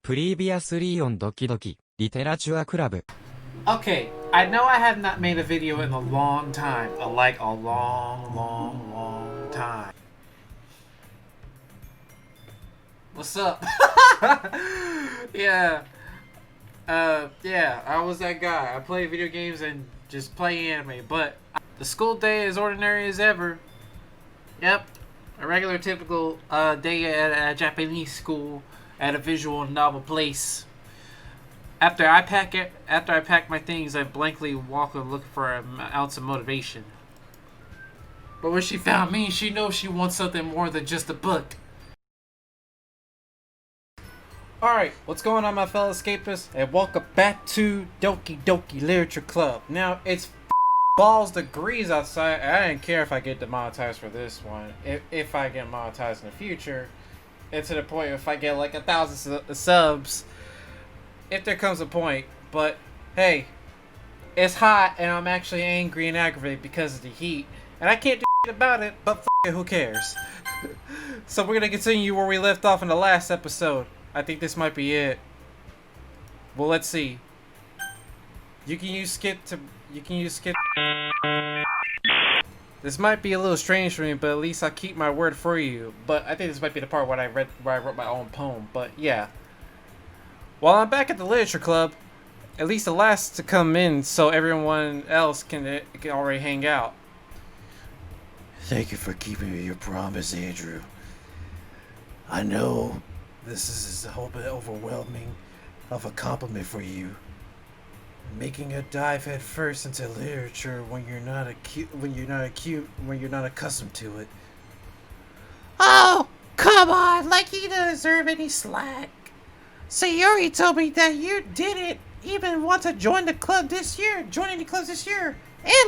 Previously on Doki Doki Literature Club. Okay, I know I have not made a video in a long time. Like a long time. What's up? yeah. Yeah, I was that guy. I play video games and just play anime, but the school day is ordinary as ever. Yep. A regular, typical day at a Japanese school at a visual novel place. After I pack my things, I blankly walk and look for an ounce of motivation. But when she found me, she knows she wants something more than just a book. Alright, what's going on, my fellow escapists? And welcome back to Doki Doki Literature Club. Now, it's balls degrees outside. I didn't care if I get demonetized for this one. If I get monetized in the future, it's to the point if I get like 1,000 subs, if there comes a point. But hey, it's hot and I'm actually angry and aggravated because of the heat, and I can't do shit about it, but f it, who cares? So we're gonna continue where we left off in the last episode. I think this might be it. Well, let's see. You can use skip. This might be a little strange for me, but at least I'll keep my word for you. But I think this might be the part where I wrote my own poem. But yeah. While I'm back at the literature club, at least the last to come in, so everyone else can already hang out. Thank you for keeping your promise, Andrew. I know this is a whole bit overwhelming of a compliment for you. Making a dive head first into literature when you're not accustomed to it. Oh, come on, like you don't deserve any slack. Sayori told me that you didn't even want to join the club this year, and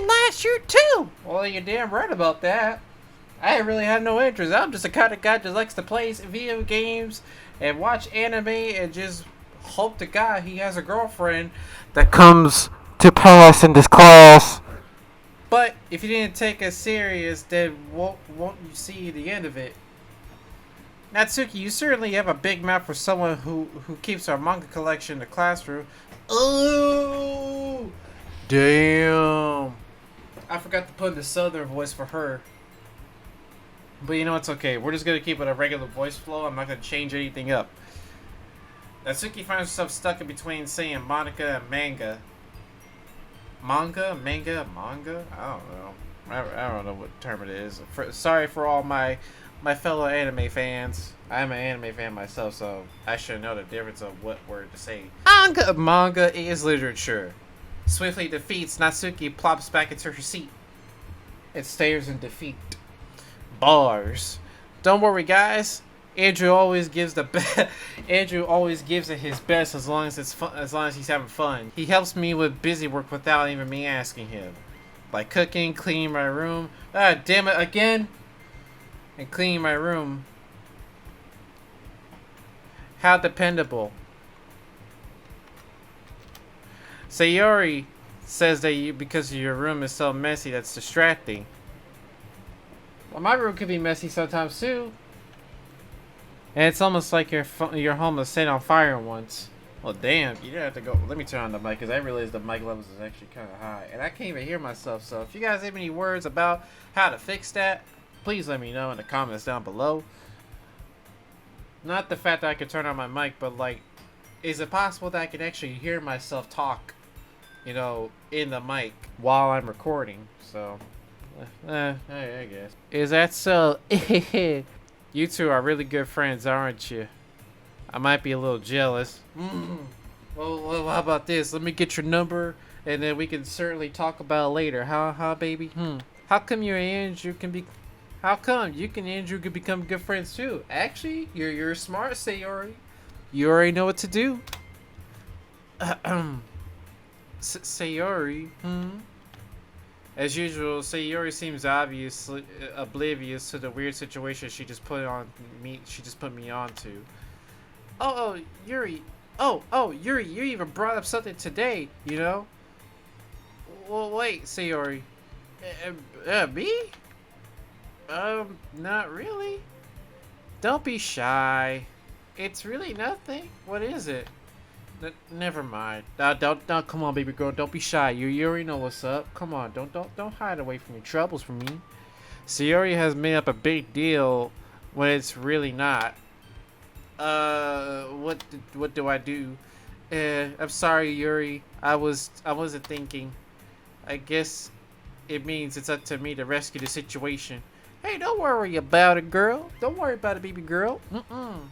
last year too. Well, you're damn right about that. I really have no interest. I'm just the kind of guy that likes to play video games and watch anime and just hope to God he has a girlfriend that comes to pass in this class. But if you didn't take us serious, then won't you see the end of it? Natsuki, you certainly have a big mouth for someone who keeps our manga collection in the classroom. Oh, damn. I forgot to put in the southern voice for her. But you know, it's okay. We're just going to keep it a regular voice flow. I'm not going to change anything up. Natsuki finds herself stuck in between saying Monica and manga. Manga? Manga? Manga? I don't know. I don't know what term it is. Sorry for all my fellow anime fans. I'm an anime fan myself, so I should know the difference of what word to say. Manga is literature. Swiftly defeats Natsuki, plops back into her seat. It stares in defeat. Bars. Don't worry, guys. Andrew always gives the best. Andrew always gives it his best as long as it's fun. As long as he's having fun. He helps me with busy work without even me asking him, like cooking, cleaning my room. Ah, damn it again! And cleaning my room. How dependable. Sayori says that because your room is so messy, that's distracting. Well, my room could be messy sometimes too. And it's almost like your home was set on fire once. Well, damn, you have to go. Let me turn on the mic because I realized the mic levels is actually kind of high, and I can't even hear myself. So if you guys have any words about how to fix that, please let me know in the comments down below. Not the fact that I could turn on my mic, but like, is it possible that I can actually hear myself talk, you know, in the mic while I'm recording? So, I guess. Is that so? You two are really good friends, aren't you? I might be a little jealous. Well, how about this? Let me get your number, and then we can certainly talk about it later. How, baby? How come you and Andrew can be? How come you and Andrew could become good friends too? Actually, you're smart, Sayori. You already know what to do. Sayori. As usual, Sayori seems obviously oblivious to the weird situation she just put me onto. Oh, Yuri. Oh, Yuri, you even brought up something today, you know? Well, wait, Sayori. Me? Not really. Don't be shy. It's really nothing. What is it? Never mind. Don't come on, baby girl. Don't be shy. You already know what's up. Come on, don't hide away from your troubles from me. Sayori has made up a big deal when it's really not. What do I do? I'm sorry, Yuri. I wasn't thinking. I guess it means it's up to me to rescue the situation. Hey, don't worry about it, girl. Don't worry about it, baby girl.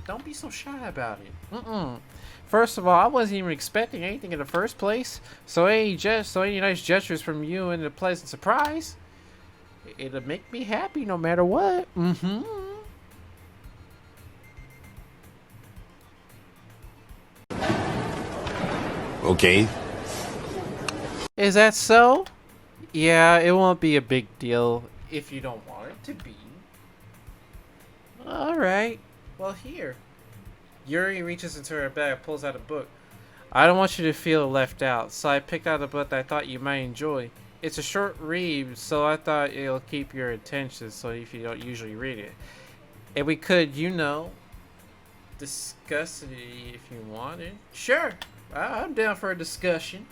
Don't be so shy about it. First of all, I wasn't even expecting anything in the first place. So any nice gestures from you and a pleasant surprise, it'll make me happy no matter what. Okay. Is that so? Yeah, it won't be a big deal if you don't want it to be. Alright. Well, here. Yuri reaches into her bag, pulls out a book. I don't want you to feel left out, so I picked out a book that I thought you might enjoy. It's a short read, so I thought it'll keep your attention, so if you don't usually read it. And we could, discuss it if you wanted. Sure, I'm down for a discussion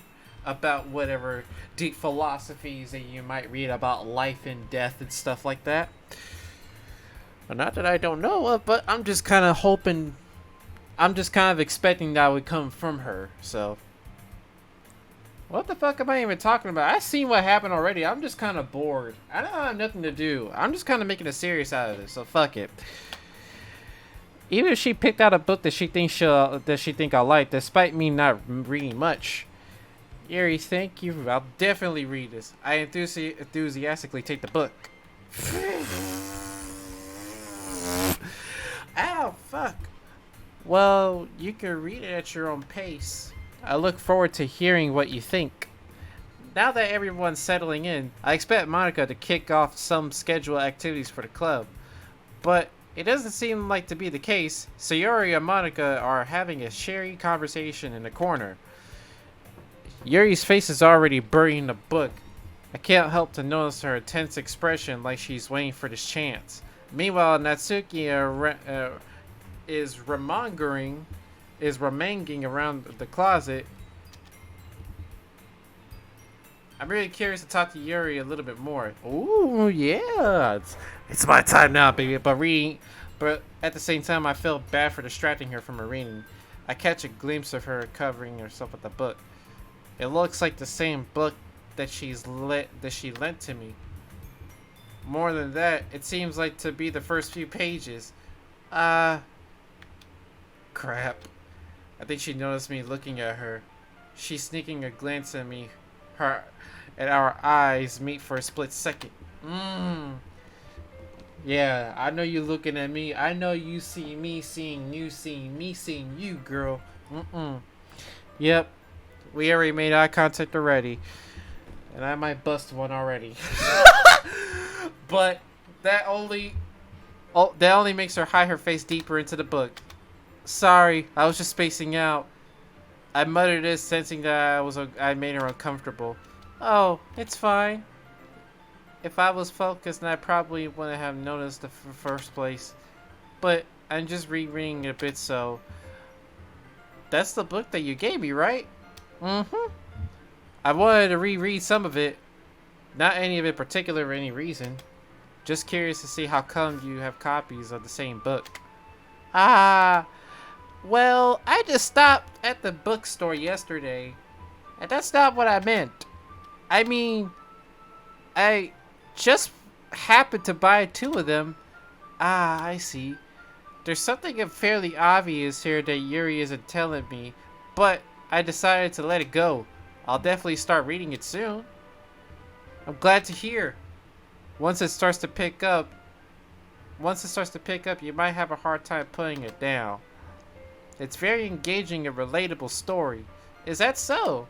about whatever deep philosophies that you might read about life and death and stuff like that. Not that I don't know of, but I'm just kind of expecting that would come from her, so. What the fuck am I even talking about? I seen what happened already. I'm just kind of bored. I don't have nothing to do. I'm just kind of making a serious out of this, so fuck it. Even if she picked out a book that she think I'll like, despite me not reading much. Yuri, thank you. I'll definitely read this. I enthusiastically take the book. Ow, fuck. Well, you can read it at your own pace. I look forward to hearing what you think. Now that everyone's settling in, I expect Monica to kick off some scheduled activities for the club. But it doesn't seem like to be the case. Sayori and Monica are having a cheery conversation in the corner. Yuri's face is already burying the book. I can't help to notice her tense expression like she's waiting for this chance. Meanwhile, Natsuki is remanging around the closet. I'm really curious to talk to Yuri a little bit more. Ooh, yeah. It's my time now, baby. But at the same time, I feel bad for distracting her from her reading. I catch a glimpse of her covering herself with a book. It looks like the same book that she lent to me. More than that, it seems like to be the first few pages. Crap. I think she noticed me looking at her. She's sneaking a glance at me. Our eyes meet for a split second. Yeah, I know you looking at me. I know you see me seeing you, seeing me seeing you, girl. Yep. We already made eye contact already. And I might bust one already. But that only makes her hide her face deeper into the book. Sorry, I was just spacing out. I muttered this, sensing that I made her uncomfortable. Oh, it's fine. If I was focused, then I probably wouldn't have noticed the first place. But I'm just rereading it a bit, so. That's the book that you gave me, right? I wanted to reread some of it. Not any of it particular for any reason. Just curious to see how come you have copies of the same book. Well, I just stopped at the bookstore yesterday. And that's not what I meant. I mean, I just happened to buy 2 of them. I see. There's something fairly obvious here that Yuri isn't telling me, but I decided to let it go. I'll definitely start reading it soon. I'm glad to hear. Once it starts to pick up, you might have a hard time putting it down. It's very engaging and relatable story. Is that so?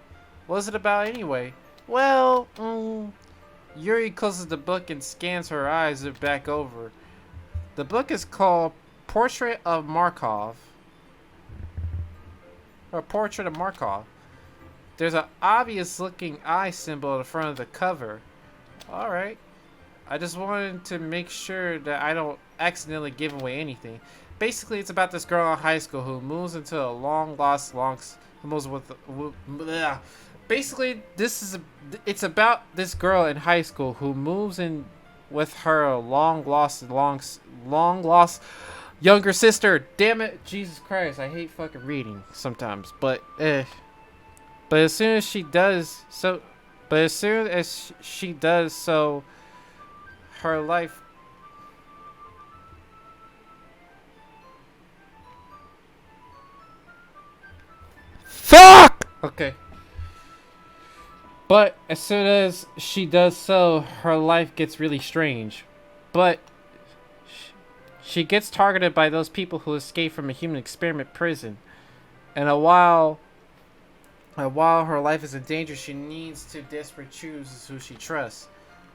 What's it about anyway? Well, Yuri closes the book and scans her eyes back over. The book is called Portrait of Markov. Or Portrait of Markov. There's an obvious looking eye symbol at the front of the cover. Alright. I just wanted to make sure that I don't accidentally give away anything. basically it's about this girl in high school who moves into a basically it's about this girl in high school who moves in with her long lost younger sister. Damn it, Jesus Christ, I hate fucking reading sometimes, but as soon as she does so her life fuck okay. But as soon as she does so, her life gets really strange. But she gets targeted by those people who escape from a human experiment prison. And while her life is in danger, she needs to desperately choose who she trusts.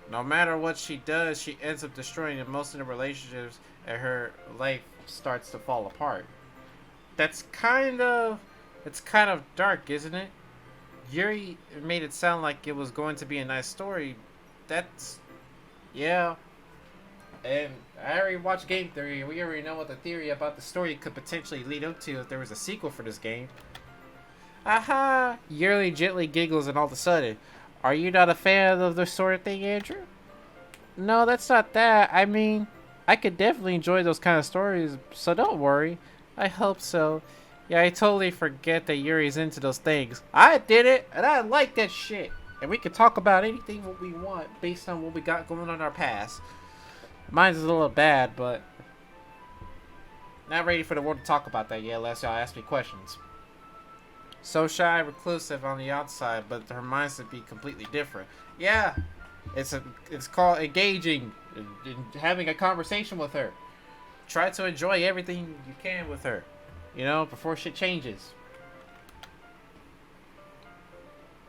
No matter what she does, she ends up destroying most of the relationships, and her life starts to fall apart. It's kind of dark, isn't it? Yuri made it sound like it was going to be a nice story. Yeah. And I already watched Game Theory, and we already know what the theory about the story could potentially lead up to if there was a sequel for this game. Aha! Yuri gently giggles, and all of a sudden, are you not a fan of this sort of thing, Andrew? No, that's not that. I mean, I could definitely enjoy those kind of stories, so don't worry. I hope so. Yeah, I totally forget that Yuri's into those things. I did it, and I like that shit. And we can talk about anything what we want based on what we got going on in our past. Mine's a little bad, but not ready for the world to talk about that yet unless y'all ask me questions. So shy, reclusive on the outside, but her mindset would be completely different. Yeah, it's called engaging and having a conversation with her. Try to enjoy everything you can with her. You know, before shit changes.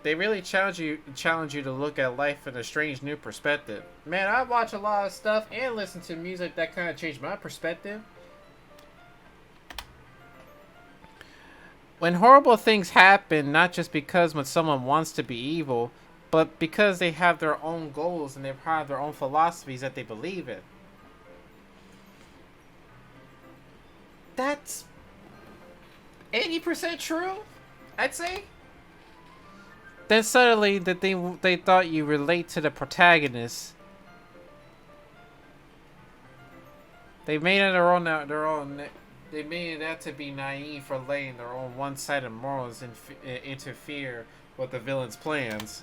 They really challenge you to look at life in a strange new perspective. Man, I watch a lot of stuff and listen to music that kind of changed my perspective. When horrible things happen, not just because when someone wants to be evil, but because they have their own goals and they have their own philosophies that they believe in. That's 80% true, I'd say. Then suddenly that they thought you relate to the protagonist. They made it they made it out to be naive for letting their own one-sided morals interfere with the villain's plans.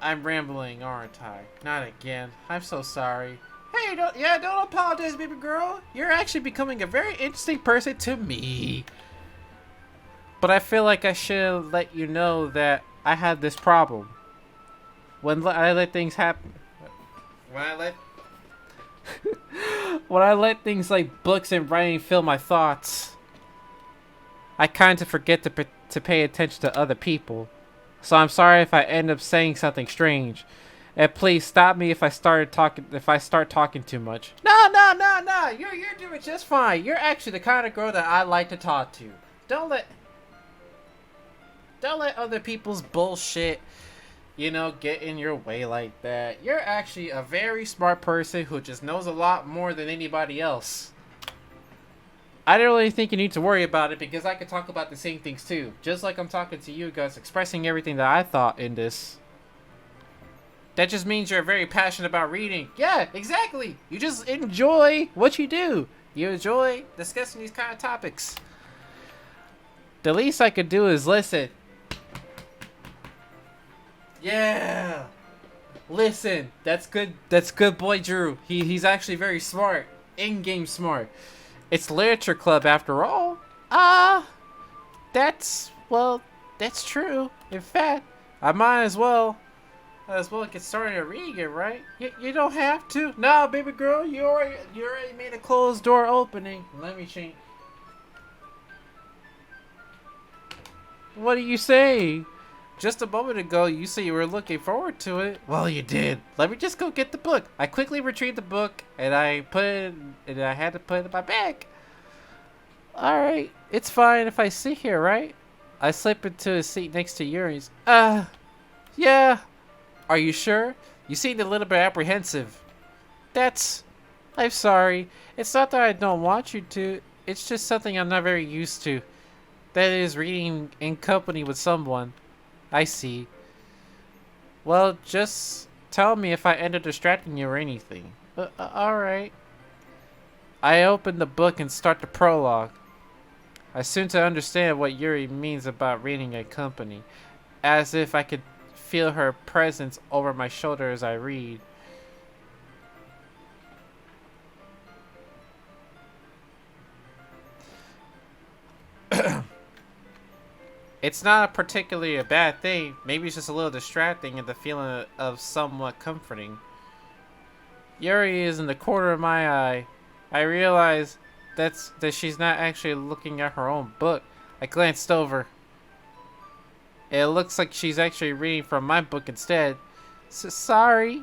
I'm rambling, aren't I? Not again. I'm so sorry. Hey, don't apologize, baby girl. You're actually becoming a very interesting person to me. But I feel like I should let you know that I had this problem. When I let things happen. When I let things like books and writing fill my thoughts, I kind of forget to pay attention to other people. So I'm sorry if I end up saying something strange. And please stop me if I start talking too much. No. You're doing just fine. You're actually the kind of girl that I like to talk to. Don't let other people's bullshit, get in your way like that. You're actually a very smart person who just knows a lot more than anybody else. I don't really think you need to worry about it because I could talk about the same things too. Just like I'm talking to you guys, expressing everything that I thought in this. That just means you're very passionate about reading. Yeah, exactly. You just enjoy what you do. You enjoy discussing these kind of topics. The least I could do is listen. Yeah. Listen. That's good. That's good, boy Drew. He's actually very smart. In-game smart. It's literature club after all. That's true. In fact, I might as well get started reading it, right? You don't have to. No, baby girl, you already made a closed door opening. Let me change. What do you say? Just a moment ago, you said you were looking forward to it. Well, you did. Let me just go get the book. I quickly retrieved the book, and I had to put it in my bag. All right, it's fine if I sit here, right? I slip into a seat next to Yuri's. Yeah. Are you sure? You seemed a little bit apprehensive. That's I'm sorry. It's not that I don't want you to. It's just something I'm not very used to. That is reading in company with someone. I see. Well, just tell me if I end up distracting you or anything. Alright. I open the book and start the prologue. I soon to understand what Yuri means about reading in company, as if I could feel her presence over my shoulder as I read. It's not particularly a bad thing. Maybe it's just a little distracting and the feeling of somewhat comforting. Yuri is in the corner of my eye. I realize that she's not actually looking at her own book. I glanced over. It looks like she's actually reading from my book instead. Sorry.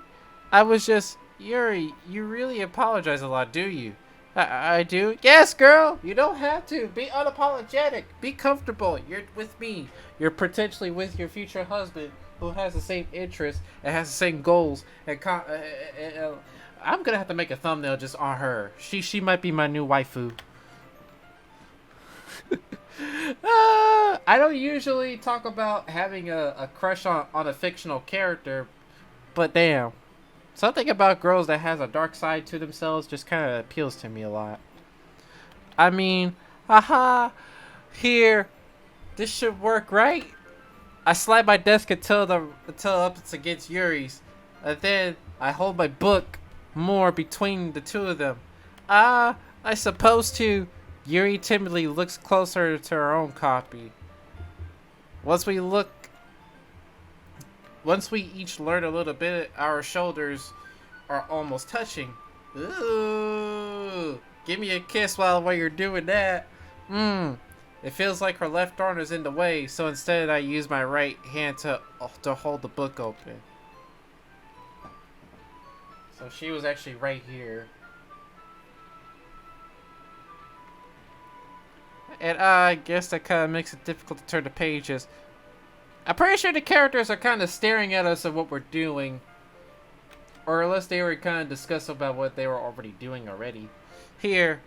I was just... Yuri, you really apologize a lot, do you? I do? Yes, girl! You don't have to. Be unapologetic. Be comfortable. You're with me. You're potentially with your future husband who has the same interests and has the same goals. And I'm gonna have to make a thumbnail just on her. She might be my new waifu. I don't usually talk about having a crush on a fictional character, but damn. Something about girls that has a dark side to themselves just kind of appeals to me a lot. I mean, haha, here, this should work, right? I slide my desk until up it's against Yuri's, and then I hold my book more between the two of them. I suppose to. Yuri timidly looks closer to her own copy. Once we each learn a little bit, our shoulders are almost touching. Ooh, give me a kiss while you're doing that. It feels like her left arm is in the way, so instead I use my right hand to hold the book open. So she was actually right here. And I guess that kind of makes it difficult to turn the pages. I'm pretty sure the characters are kind of staring at us at what we're doing. Or unless they were kind of discussing about what they were already doing already. Here.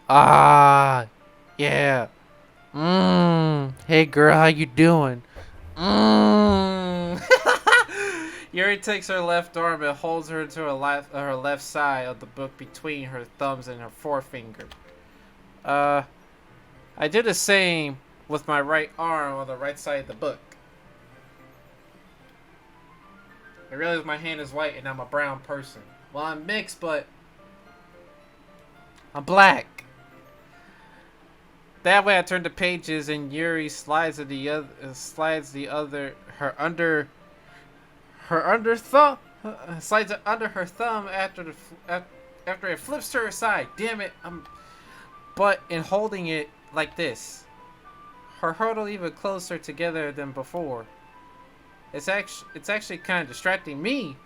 Ah, yeah. Hey girl, how you doing? Yuri takes her left arm and holds her to her left side of the book between her thumbs and her forefinger. I did the same with my right arm on the right side of the book. I realize my hand is white and I'm a brown person. Well, I'm mixed, but I'm black. That way I turn the pages and Yuri slides her under her thumb after it flips to her side. Damn it, but in holding it like this, her huddle even closer together than before. It's actually kind of distracting me,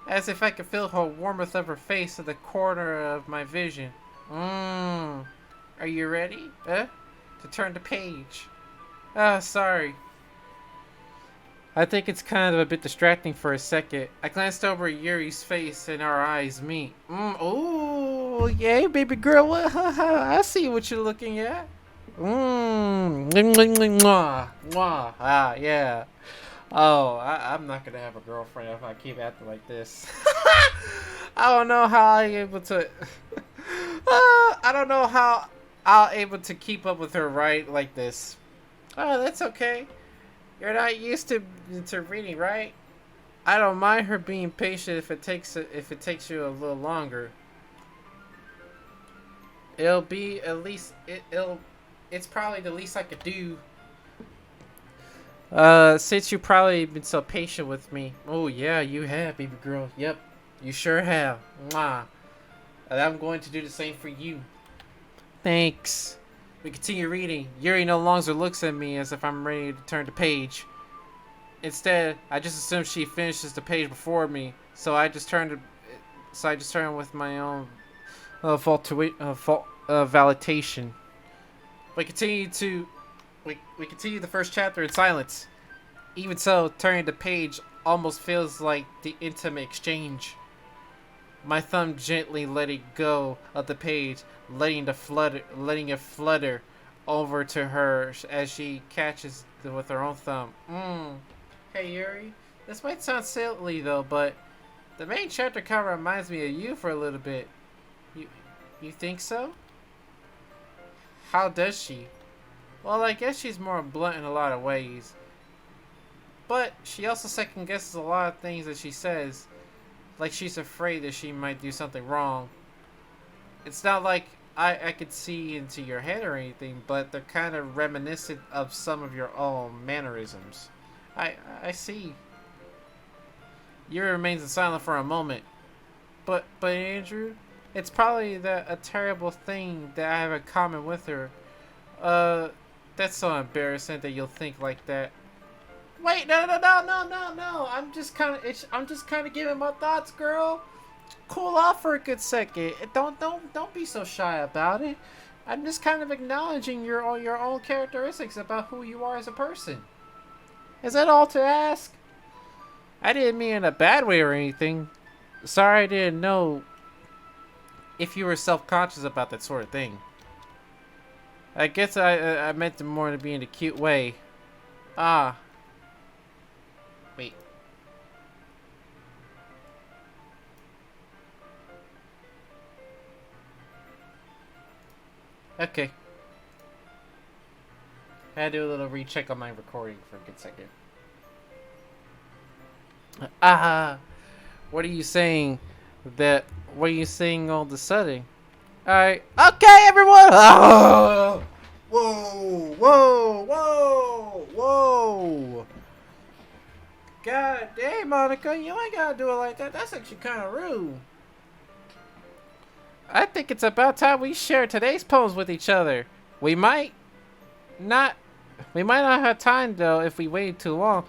as if I could feel her warmth of her face at the corner of my vision. Are you ready? To turn the page. Sorry. I think it's kind of a bit distracting for a second. I glanced over at Yuri's face and our eyes meet. Oh, yay, baby girl. I see what you're looking at. Yeah. Oh, I'm not gonna have a girlfriend if I keep acting like this. I don't know how I'm able to. I don't know how I'll able to keep up with her right like this. Oh, that's okay. You're not used to reading, right? I don't mind her being patient if it takes you a little longer. It'll be at least it's probably the least I could do. Since you've probably been so patient with me. Oh yeah, you have, baby girl. Yep, you sure have. Mwah. And I'm going to do the same for you. Thanks. We continue reading. Yuri no longer looks at me as if I'm ready to turn the page. Instead, I just assume she finishes the page before me, so I just turn with my own validation. We continue the first chapter in silence. Even so, turning the page almost feels like the intimate exchange. My thumb gently letting go of the page, letting it flutter over to her as she catches it with her own thumb. Hey Yuri, this might sound silly though, but the main chapter kind of reminds me of you for a little bit. You think so? How does she? Well, I guess she's more blunt in a lot of ways. But she also second guesses a lot of things that she says. Like she's afraid that she might do something wrong. It's not like I could see into your head or anything, but they're kind of reminiscent of some of your own mannerisms. I see. Yuri remains silent for a moment. But Andrew, it's probably a terrible thing that I have in common with her. That's so embarrassing that you'll think like that. Wait, no. I'm just kind of giving my thoughts, girl. Cool off for a good second. Don't be so shy about it. I'm just kind of acknowledging your own characteristics about who you are as a person. Is that all to ask? I didn't mean in a bad way or anything. Sorry I didn't know if you were self-conscious about that sort of thing. I guess I meant it more to be in a cute way. Ah. Wait. Okay. I had to do a little recheck on my recording for a good second. What are you saying? What are you saying all of a sudden? Alright. Okay, everyone! Oh! Whoa! God damn, Monica, you ain't gotta do it like that. That's actually kind of rude. I think it's about time we share today's poems with each other. We might not have time though if we wait too long.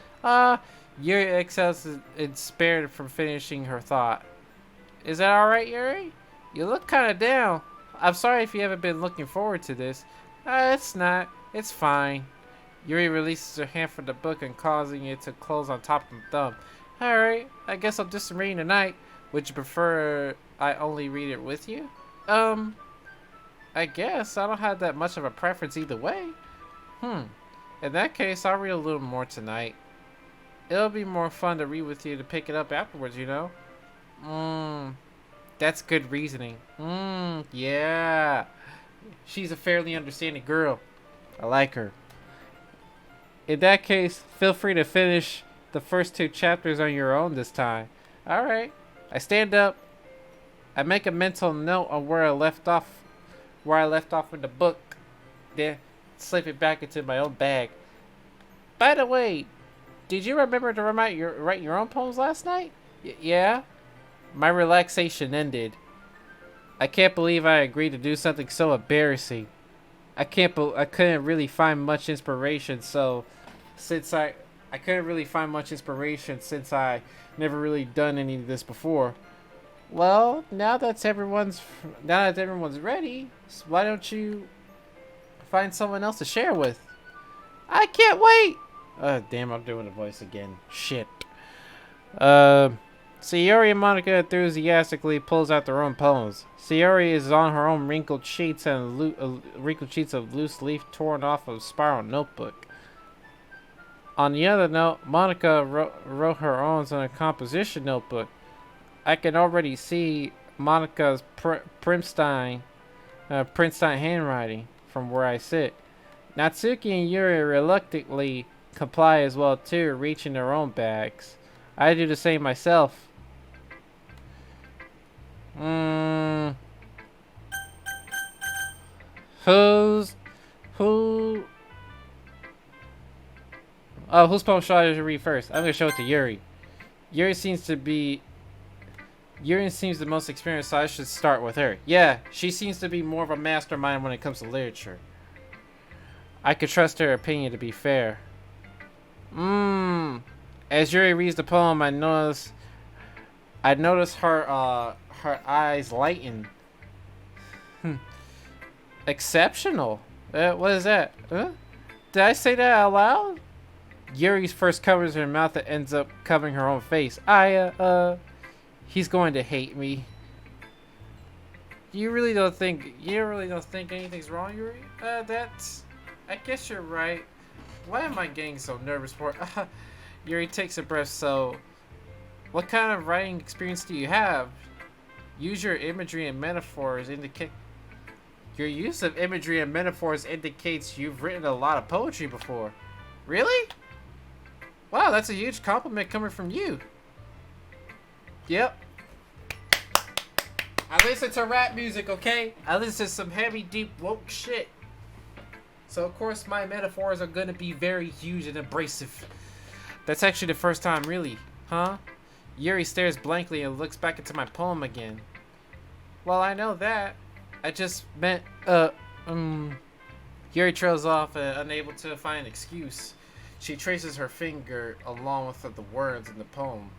Yuri exhales and spared from finishing her thought. Is that alright, Yuri? You look kind of down. I'm sorry if you haven't been looking forward to this. It's not. It's fine. Yuri releases her hand from the book and causing it to close on top of the thumb. Alright, I guess I'll do some reading tonight. Would you prefer I only read it with you? I guess. I don't have that much of a preference either way. In that case, I'll read a little more tonight. It'll be more fun to read with you to pick it up afterwards, you know? That's good reasoning. Yeah. She's a fairly understanding girl. I like her. In that case, feel free to finish the first 2 chapters on your own this time. Alright. I stand up. I make a mental note on where I left off in the book. Then slip it back into my own bag. By the way, did you remember to write your own poems last night? Yeah? My relaxation ended. I can't believe I agreed to do something so embarrassing. I couldn't really find much inspiration since I never really done any of this before. Well, now that everyone's ready, so why don't you find someone else to share with? I can't wait. Damn, I'm doing the voice again. Shit. Sayori and Monica enthusiastically pulls out their own poems. Sayori is on her own wrinkled sheets of loose leaf torn off a spiral notebook. On the other note, Monica wrote her own on a composition notebook. I can already see Monica's Princeton handwriting from where I sit. Natsuki and Yuri reluctantly comply as well too, reaching their own bags. I do the same myself. Whose poem should I read first? I'm gonna show it to Yuri. Yuri seems the most experienced, so I should start with her. Yeah, she seems to be more of a mastermind when it comes to literature. I could trust her opinion to be fair. As Yuri reads the poem, I notice her eyes lighten. Exceptional. What is that? Huh? Did I say that out loud? Yuri first covers her mouth and ends up covering her own face. He's going to hate me. You really don't think anything's wrong, Yuri? That's. I guess you're right. Why am I getting so nervous for? Yuri takes a breath. So, what kind of writing experience do you have? Use your imagery and metaphors indicate. Your use of imagery and metaphors indicates you've written a lot of poetry before. Really? Wow, that's a huge compliment coming from you. Yep. I listen to rap music, okay? I listen to some heavy, deep, woke shit. So, of course, my metaphors are gonna be very huge and abrasive. That's actually the first time, really. Huh? Yuri stares blankly and looks back into my poem again. Well, I know that. I just meant, Yuri trails off, unable to find an excuse. She traces her finger along with the words in the poem,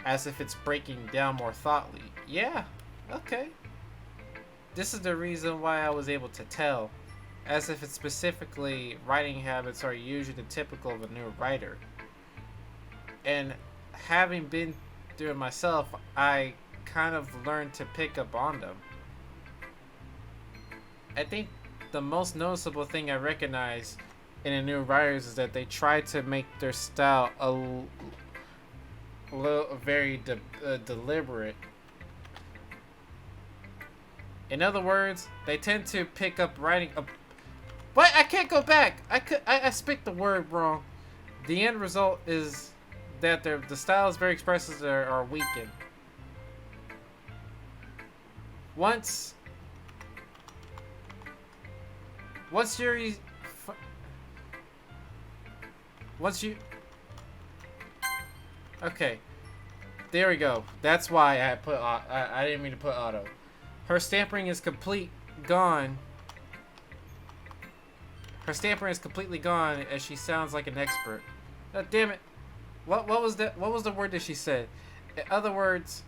as if it's breaking down more thoughtfully. Yeah, okay. This is the reason why I was able to tell, as if it's specifically writing habits are usually typical of a new writer. And having been through it myself, I kind of learned to pick up on them. I think the most noticeable thing I recognize in the new writers is that they try to make their style a little very deliberate. In other words, they tend to pick up writing. What? I can't go back. I speak the word wrong. The end result is that the style is very expressive are weakened. Once you okay, there we go. That's why I put I didn't mean to put auto. Her stampering is gone. Her stampering is completely gone as she sounds like an expert. God damn it. What was that? What was the word that she said? In other words,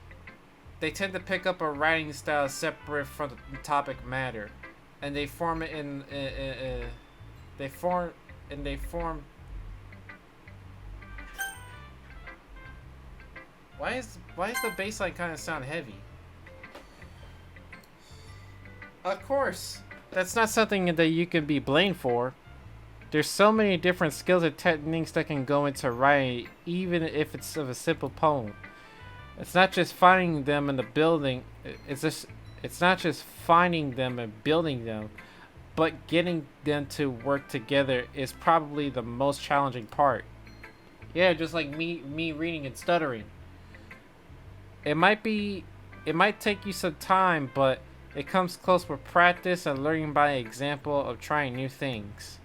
they tend to pick up a writing style separate from the topic matter, and they form it in they form. Why is the bassline kind of sound heavy? Of course, that's not something that you can be blamed for. There's so many different skills and techniques that can go into writing, even if it's of a simple poem. It's not just finding them in the building. It's not just finding them and building them, but getting them to work together is probably the most challenging part. Yeah, just like me reading and stuttering. It might take you some time, but it comes close with practice and learning by example of trying new things.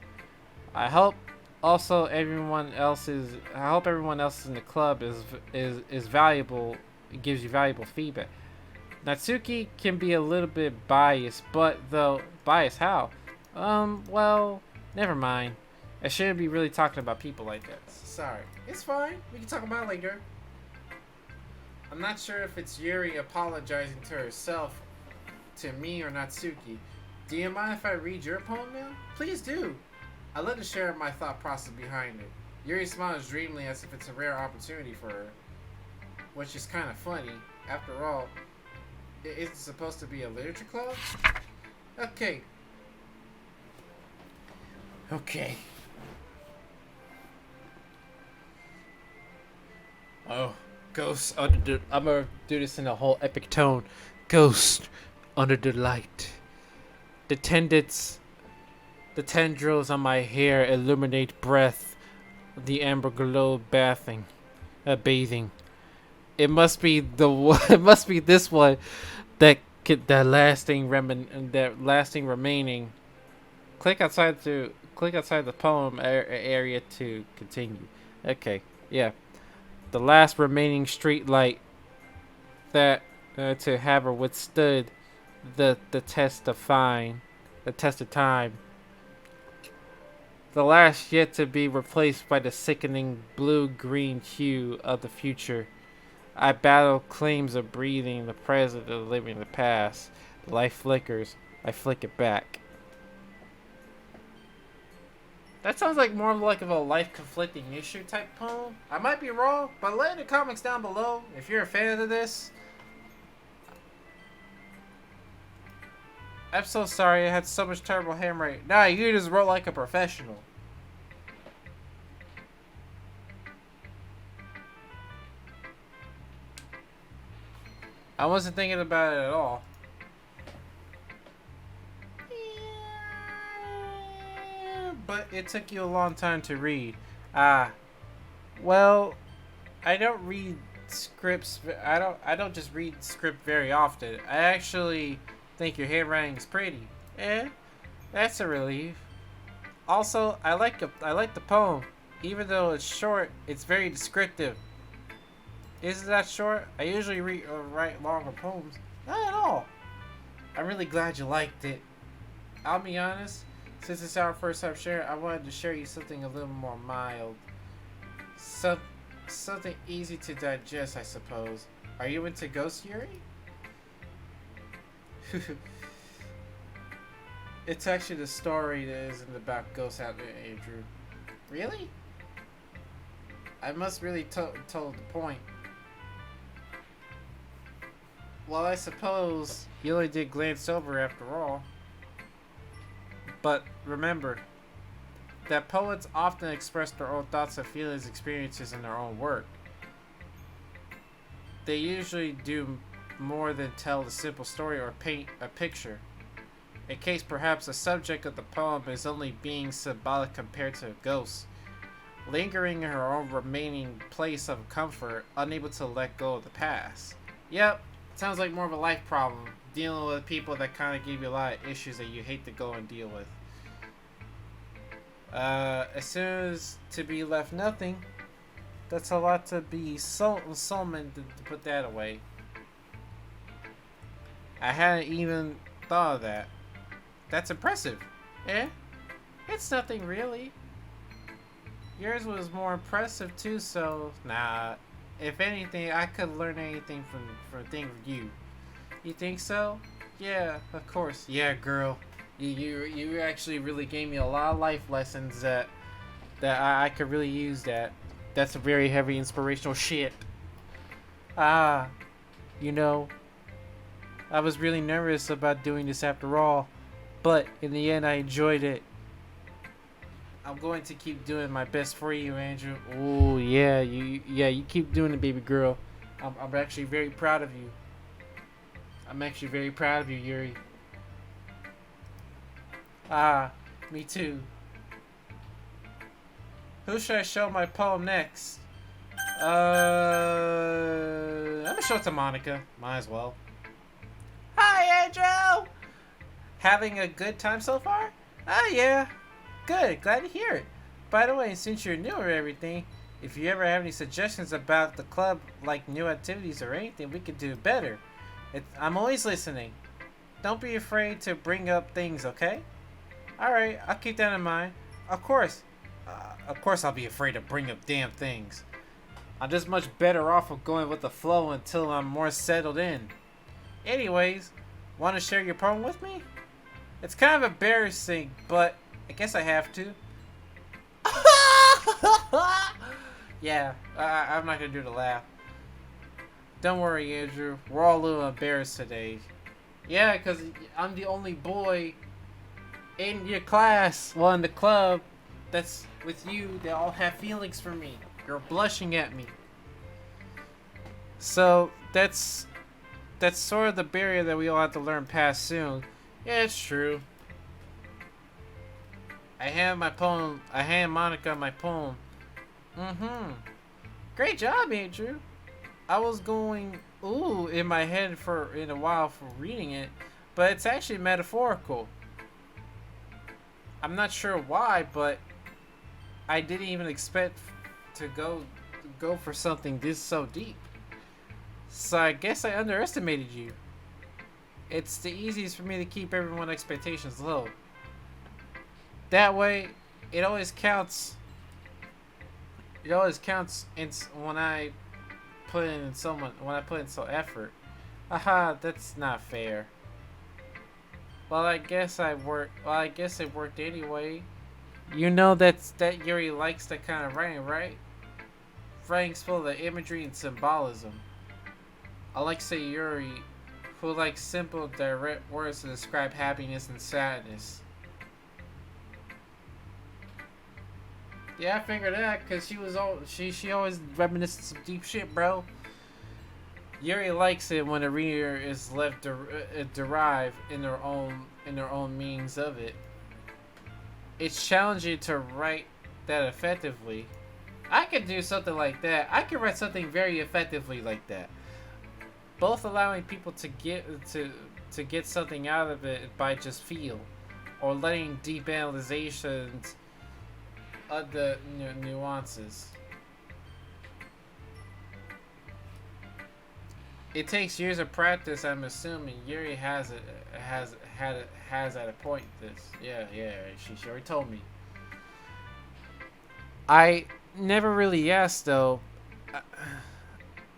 I hope everyone else in the club is valuable. It gives you valuable feedback. Natsuki can be a little bit biased, but though biased how? Well, never mind. I shouldn't be really talking about people like that. Sorry. It's fine. We can talk about it later. I'm not sure if it's Yuri apologizing to herself, to me, or Natsuki. Do you mind if I read your poem now? Please do. I'd love to share my thought process behind it. Yuri smiles dreamily as if it's a rare opportunity for her, which is kind of funny. After all, it's supposed to be a literature club? Okay. Oh, ghosts under the... I'm gonna do this in a whole epic tone. Ghost under the light. The tendrils on my hair illuminate breath. The amber glow bathing. It must be this one that lasting remaining. Click outside the poem area to continue. Okay, yeah. The last remaining street light that to have her withstood the test of time. The last yet to be replaced by the sickening blue-green hue of the future. I battle claims of breathing the present and living the past. Life flickers. I flick it back. That sounds like more like of a life conflicting issue type poem. I might be wrong, but let in the comments down below if you're a fan of this. I'm so sorry I had so much terrible handwriting. Nah, you just wrote like a professional. I wasn't thinking about it at all. Yeah, but it took you a long time to read. Well, I don't read scripts. I don't just read script very often. I actually think your handwriting is pretty. Eh, that's a relief. Also, I like the poem. Even though it's short, it's very descriptive. Isn't that short? I usually write longer poems. Not at all. I'm really glad you liked it. I'll be honest, since it's our first time sharing, I wanted to share you something a little more mild. Something easy to digest, I suppose. Are you into ghost Yuri? It's actually the story that isn't about ghosts out there, Andrew. Really? I must really told the point. Well, I suppose you only did glance over after all. But remember that poets often express their own thoughts and feelings, experiences in their own work. They usually do more than tell a simple story or paint a picture. In case perhaps the subject of the poem is only being symbolic compared to a ghost, lingering in her own remaining place of comfort, unable to let go of the past. Yep, sounds like more of a life problem, dealing with people that kind of give you a lot of issues that you hate to go and deal with. As soon as to be left nothing, that's a lot to be summoned to put that away. I hadn't even thought of that. That's impressive. Eh? It's nothing really. Yours was more impressive too, so nah. If anything, I could learn anything from you. You think so? Yeah, of course. Yeah, girl. You actually really gave me a lot of life lessons that I could really use that. That's a very heavy inspirational shit. You know, I was really nervous about doing this after all, but in the end I enjoyed it. I'm going to keep doing my best for you, Andrew. Oh yeah, you keep doing it, baby girl. I'm actually very proud of you. I'm actually very proud of you, Yuri. Me too. Who should I show my poem next? I'm gonna show it to Monica. Might as well. Hi, Andrew! Having a good time so far? Oh, yeah. Good. Glad to hear it. By the way, since you're new or everything, if you ever have any suggestions about the club, like new activities or anything, we could do better. I'm always listening. Don't be afraid to bring up things, okay? Alright, I'll keep that in mind. Of course I'll be afraid to bring up damn things. I'm just much better off of going with the flow until I'm more settled in. Anyways, want to share your poem with me? It's kind of embarrassing, but I guess I have to. Yeah, I'm not gonna do the laugh. Don't worry, Andrew. We're all a little embarrassed today. Yeah, because I'm the only boy in your class, well, in the club, that's with you, they all have feelings for me. You're blushing at me. So, that's sort of the barrier that we all have to learn past soon. Yeah, it's true. I hand Monica my poem. Great job, Andrew. I was going ooh in my head in a while for reading it, but it's actually metaphorical. I'm not sure why, but I didn't even expect to go for something this so deep. So I guess I underestimated you. It's the easiest for me to keep everyone's expectations low. That way, it always counts. It always counts when I put in some effort. Aha, that's not fair. Well, I guess it worked anyway. You know that Yuri likes that kind of writing, right? Writing's full of imagery and symbolism. I like to say Yuri, who likes simple, direct words to describe happiness and sadness. Yeah, I figured that because she always reminisces some deep shit, bro. Yuri likes it when a reader is left derive in their own meanings of it. It's challenging to write that effectively. I could do something like that. I could write something very effectively like that. Both allowing people to get something out of it by just feel, or letting deep analyzations of the nuances. It takes years of practice. I'm assuming Yuri has at a point. Yeah. She already told me. I never really asked though.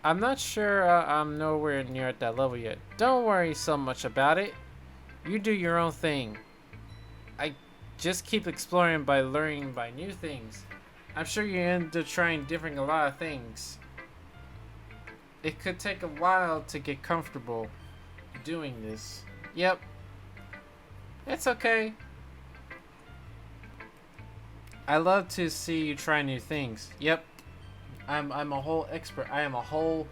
I'm not sure. I'm nowhere near at that level yet. Don't worry so much about it. You do your own thing. I just keep exploring by learning by new things. I'm sure you end up trying a lot of things. It could take a while to get comfortable doing this. Yep. It's okay. I love to see you try new things. Yep. I'm a whole expert. I am a whole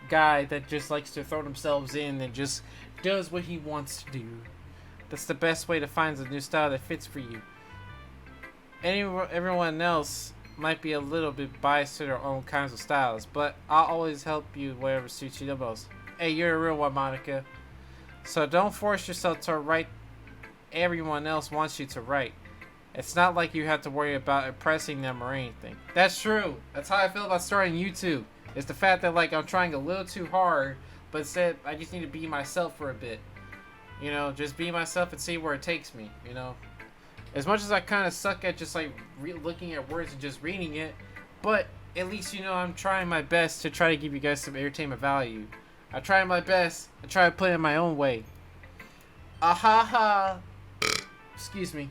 guy that just likes to throw themselves in and just does what he wants to do. That's the best way to find a new style that fits for you. Everyone else might be a little bit biased to their own kinds of styles, but I'll always help you whatever suits you the most. Hey, you're a real one, Monica. So don't force yourself to write everyone else wants you to write. It's not like you have to worry about impressing them or anything. That's true. That's how I feel about starting YouTube. It's the fact that like I'm trying a little too hard, but instead I just need to be myself for a bit. You know, just be myself and see where it takes me, you know. As much as I kind of suck at just like looking at words and just reading it, but at least you know I'm trying my best to try to give you guys some entertainment value. I try my best. I try to put it in my own way. Ahaha. Excuse me.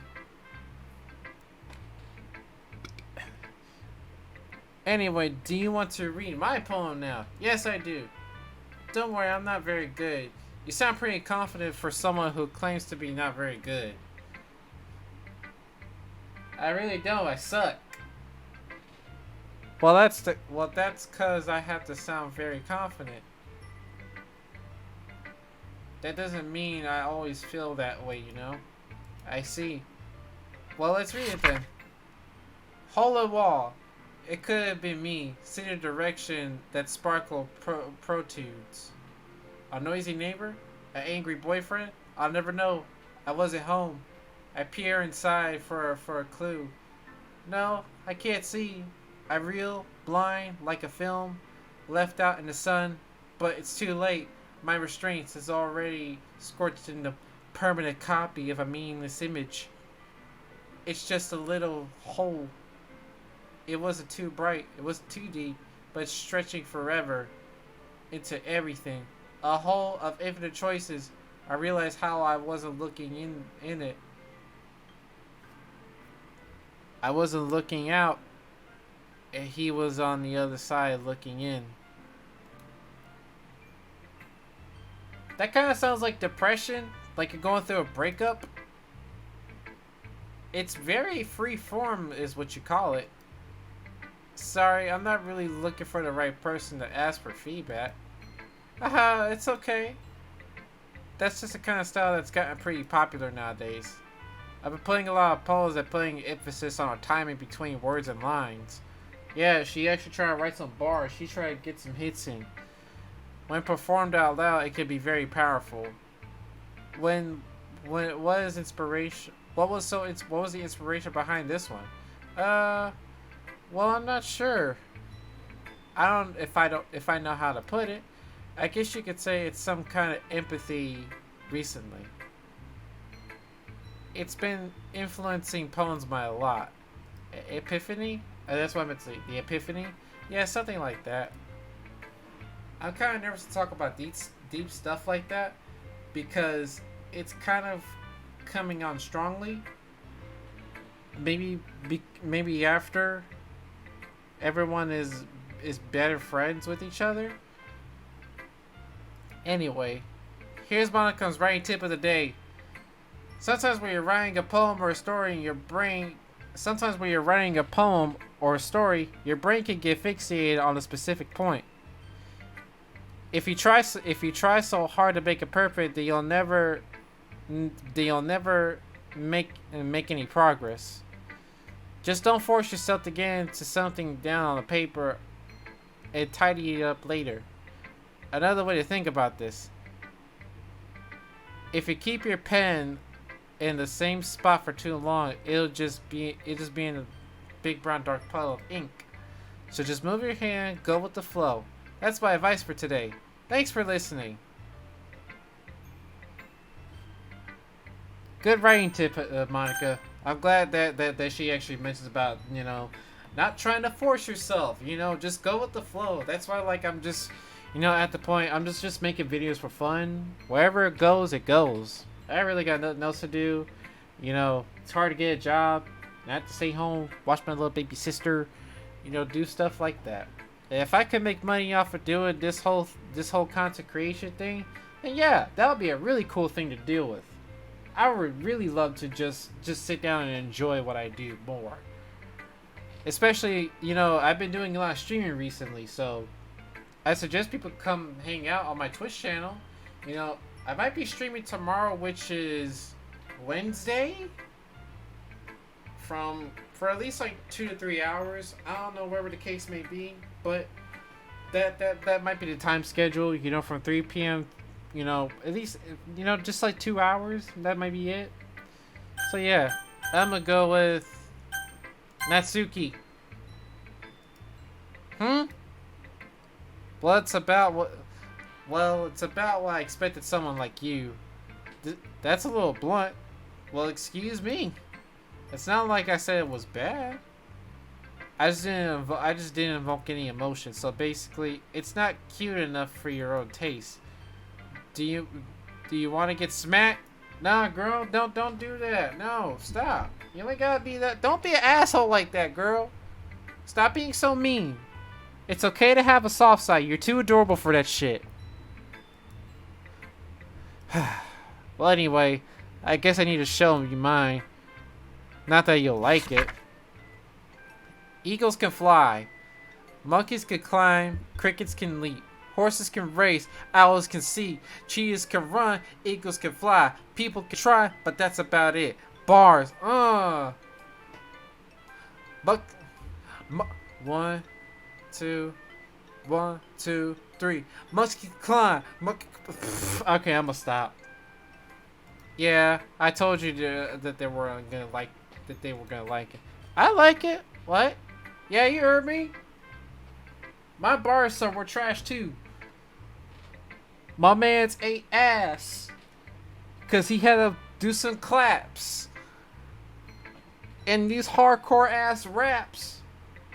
Anyway, do you want to read my poem now? Yes, I do. Don't worry, I'm not very good. You sound pretty confident for someone who claims to be not very good. I really don't. I suck. Well, that's cause I have to sound very confident. That doesn't mean I always feel that way, you know? I see. Well, let's read it then. Hollow wall. It could have been me, sitting in a direction that sparkled protrudes. A noisy neighbor? An angry boyfriend? I'll never know. I wasn't home. I peer inside for a clue. No, I can't see. I reel, blind, like a film, left out in the sun, but it's too late. My restraints is already scorched in the permanent copy of a meaningless image. It's just a little hole. It wasn't too bright, it wasn't too deep, but stretching forever into everything. A hole of infinite choices. I realized how I wasn't looking in it. I wasn't looking out, and he was on the other side looking in. That kind of sounds like depression, like you're going through a breakup. It's very free form is what you call it. Sorry, I'm not really looking for the right person to ask for feedback. Haha, it's okay. That's just the kind of style that's gotten pretty popular nowadays. I've been putting a lot of poems that putting emphasis on a timing between words and lines. Yeah, she actually tried to write some bars. She tried to get some hits in. When performed out loud, it can be very powerful. What was inspiration? What was the inspiration behind this one? Well, I'm not sure. If I know how to put it. I guess you could say it's some kind of empathy recently. It's been influencing poems by a lot. Epiphany? That's what I meant to say. The epiphany? Yeah, something like that. I'm kind of nervous to talk about deep stuff like that because it's kind of coming on strongly. Maybe after everyone is better friends with each other. Anyway, here's Monica's writing tip of the day. Sometimes when you're writing a poem or a story in your brain, sometimes when you're writing a poem or a story, your brain can get fixated on a specific point. If you try so hard to make it perfect, then you'll never make any progress. Just don't force yourself to get into something down on the paper and tidy it up later. Another way to think about this: if you keep your pen in the same spot for too long, it'll just be in a big brown dark pile of ink. So just move your hand, go with the flow. That's my advice for today. Thanks for listening. Good writing tip, Monica. I'm glad that she actually mentions about, you know, not trying to force yourself. You know, just go with the flow. That's why, like, I'm just, you know, at the point, I'm just making videos for fun. Wherever it goes, it goes. I really got nothing else to do. You know, it's hard to get a job. I have to stay home, watch my little baby sister, you know, do stuff like that. If I could make money off of doing this whole content creation thing, then yeah, that would be a really cool thing to deal with. I would really love to just sit down and enjoy what I do more. Especially, you know, I've been doing a lot of streaming recently, so I suggest people come hang out on my Twitch channel. You know, I might be streaming tomorrow, which is Wednesday, for at least like 2 to 3 hours. I don't know, wherever the case may be, but that might be the time schedule. You know, from 3 p.m. You know, at least, you know, just like 2 hours. That might be it. So yeah, I'm gonna go with Natsuki. Well, it's about what I expected someone like you. That's a little blunt. Well, excuse me. It's not like I said it was bad. I just didn't invoke any emotion. So basically, it's not cute enough for your own taste. Do you want to get smacked? Nah, girl, don't do that. No, stop. You only gotta be that. Don't be an asshole like that, girl. Stop being so mean. It's okay to have a soft side. You're too adorable for that shit. Well, anyway, I guess I need to show you mine. Not that you'll like it. Eagles can fly. Monkeys can climb. Crickets can leap. Horses can race. Owls can see. Cheetahs can run. Eagles can fly. People can try, but that's about it. Bars. One, two, 1, 2, 3. Monkey can climb. Okay, I'm gonna stop. Yeah, I told you that they were gonna like it. I like it. What? Yeah, you heard me. My bars were trash too. My man's ate ass. Cause he had to do some claps. And these hardcore ass raps.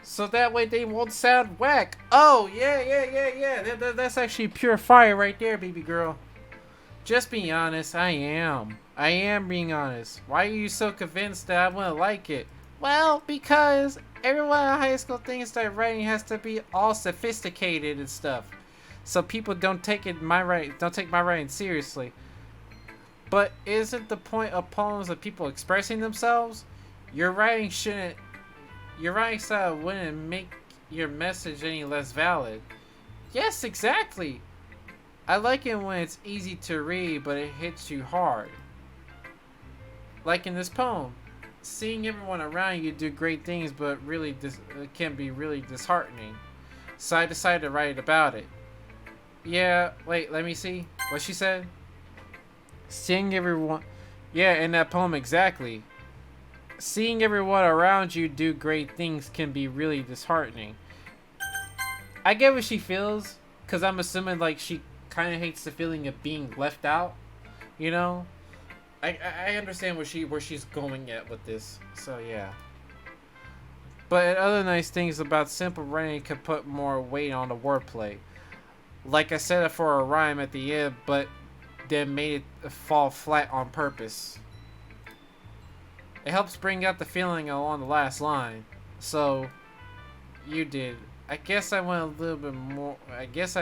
So that way they won't sound whack. Oh, yeah. That's actually pure fire right there, baby girl. Just be honest, I am. I am being honest. Why are you so convinced that I wouldn't like it? Well, because everyone in high school thinks that writing has to be all sophisticated and stuff. So people don't take my writing seriously. But isn't the point of poems of people expressing themselves? Your writing style wouldn't make your message any less valid. Yes, exactly. I like it when it's easy to read, but it hits you hard. Like in this poem. Seeing everyone around you do great things, but really it can be really disheartening. So I decided to write about it. Yeah, wait, let me see what she said. Seeing everyone... Yeah, in that poem, exactly. Seeing everyone around you do great things can be really disheartening. I get what she feels, because I'm assuming like she kind of hates the feeling of being left out, you know? I understand where she's going at with this, so yeah. But other nice things about simple writing can put more weight on the wordplay. Like I said it for a rhyme at the end, but then made it fall flat on purpose. It helps bring out the feeling along the last line. So, you did. I guess I went a little bit more. I guess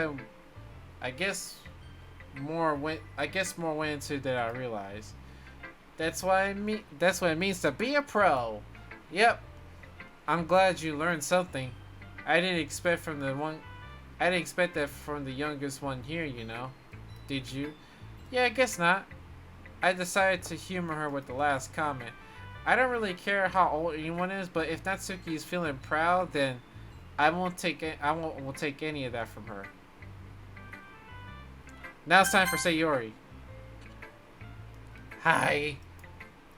more went into than I realized. That's what it means to be a pro. Yep. I'm glad you learned something. I didn't expect that from the youngest one here, you know. Did you? Yeah, I guess not. I decided to humor her with the last comment. I don't really care how old anyone is, but if Natsuki is feeling proud, then I won't take any of that from her. Now it's time for Sayori. Hi,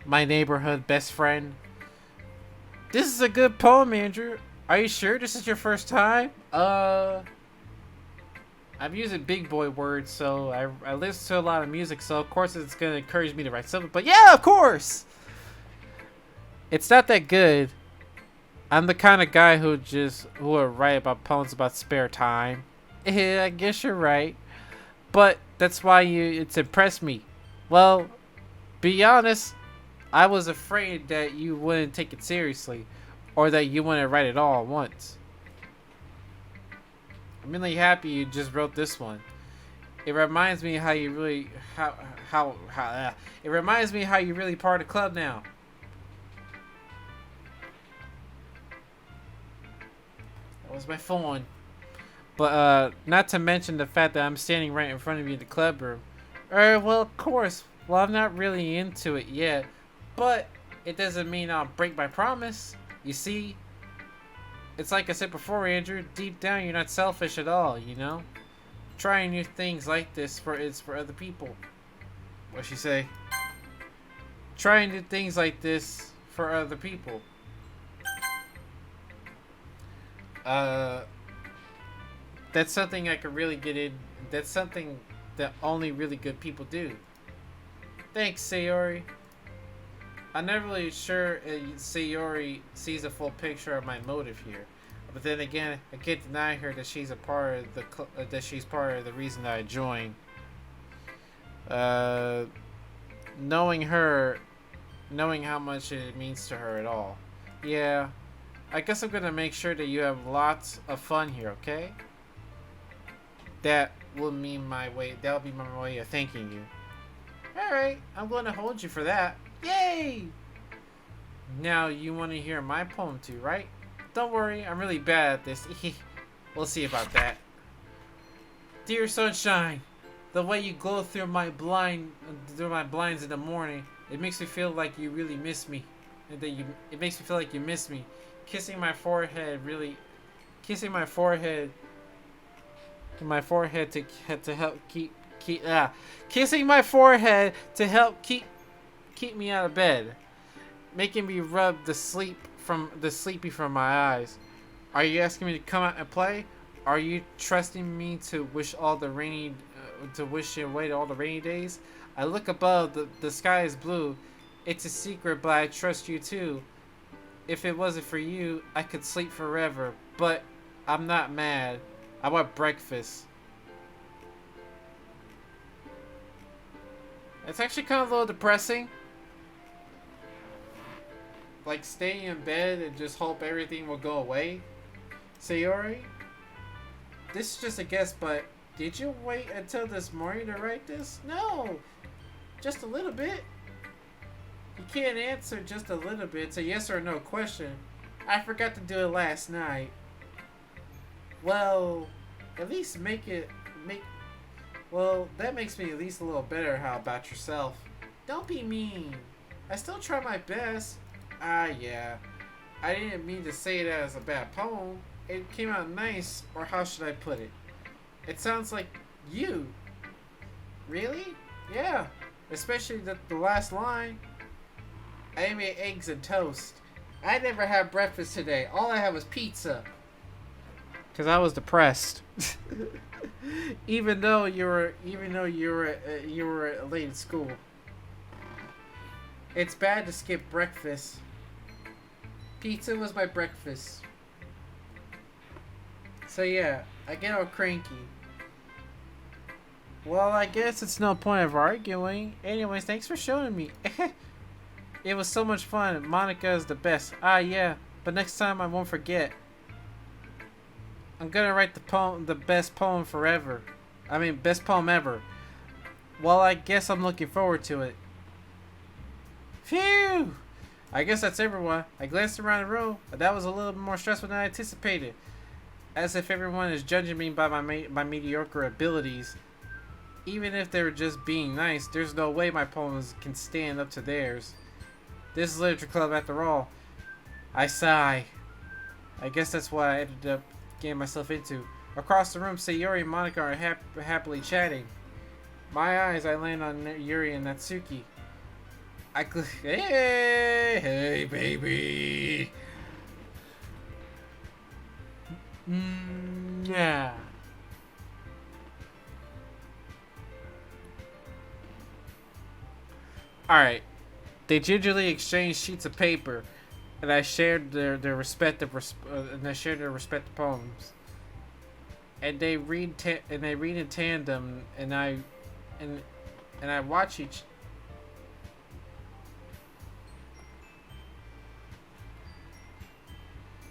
my neighborhood best friend. This is a good poem, Andrew. Are you sure this is your first time? I'm using big boy words, so I listen to a lot of music, so of course it's gonna encourage me to write something. But yeah, of course. It's not that good. I'm the kind of guy who will write about poems about spare time. Yeah, I guess you're right. But that's why it's impressed me. Well, be honest, I was afraid that you wouldn't take it seriously, or that you wouldn't write it all at once. I'm really happy you just wrote this one. It reminds me how you really it reminds me how you really part of the club now. That was my phone. But not to mention the fact that I'm standing right in front of you in the club room. Well, of course. Well, I'm not really into it yet, but it doesn't mean I'll break my promise. You see, it's like I said before, Andrew. Deep down, you're not selfish at all. You know, trying new things like this is for other people. What'd she say? Trying new things like this for other people. That's something I could really get in. That's something that only really good people do. Thanks, Sayori. I'm not really sure Sayori sees a full picture of my motive here, but then again, I can't deny her that she's a part of the reason that I joined. Knowing how much it means to her at all. Yeah, I guess I'm gonna make sure that you have lots of fun here, okay? That will be my way of thanking you. Alright, I'm going to hold you for that. Yay! Now, you want to hear my poem too, right? Don't worry, I'm really bad at this. We'll see about that. Dear sunshine, the way you glow through my blinds in the morning, it makes me feel like you really miss me. It makes me feel like you miss me. Kissing my forehead to help kissing my forehead to help keep me out of bed, making me rub the sleepy from my eyes. Are you asking me to come out and play? Are you trusting me to wish away all the rainy days? I look above, the sky is blue. It's a secret, but I trust you too. If it wasn't for you, I could sleep forever, but I'm not mad. I want breakfast. It's actually kind of a little depressing. Like staying in bed and just hope everything will go away. Sayori, this is just a guess, but did you wait until this morning to write this? No, just a little bit. You can't answer just a little bit. It's a yes or no question. I forgot to do it last night. Well, at least well, that makes me at least a little better. How about yourself? Don't be mean. I still try my best. Yeah. I didn't mean to say that as a bad poem. It came out nice, or how should I put it? It sounds like you. Really? Yeah. Especially the last line. I made eggs and toast. I never had breakfast today. All I had was pizza. Cause I was depressed. even though you were late at school. It's bad to skip breakfast. Pizza was my breakfast. So yeah, I get all cranky. Well, I guess it's no point of arguing. Anyways, thanks for showing me. It was so much fun. Monica is the best. Yeah, but next time I won't forget. I'm gonna write the best poem ever. Well, I guess I'm looking forward to it. Phew! I guess that's everyone. I glanced around the room, but that was a little bit more stressful than I anticipated. As if everyone is judging me by my mediocre abilities. Even if they were just being nice, there's no way my poems can stand up to theirs. This is literature club after all. I sigh. I guess that's what I ended up getting myself into. Across the room, Sayori and Monica are happily chatting. My eyes, I land on Yuri and Natsuki. Hey, baby. Yeah. Alright. They gingerly exchanged sheets of paper, and I shared their respective poems. And they read in tandem, and I watch each.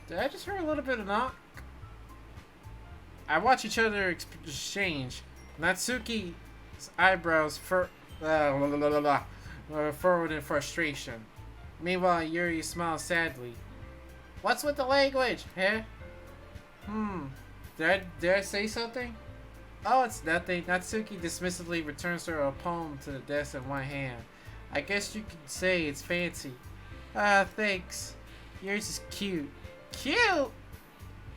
Did I just hear a little bit of knock? I watch each other exchange. Natsuki's eyebrows furrowed in frustration. Meanwhile, Yuri smiles sadly. What's with the language, huh? Did I say something? Oh, it's nothing. Natsuki dismissively returns her a poem to the desk in one hand. I guess you could say it's fancy. Thanks. Yours is cute. Cute?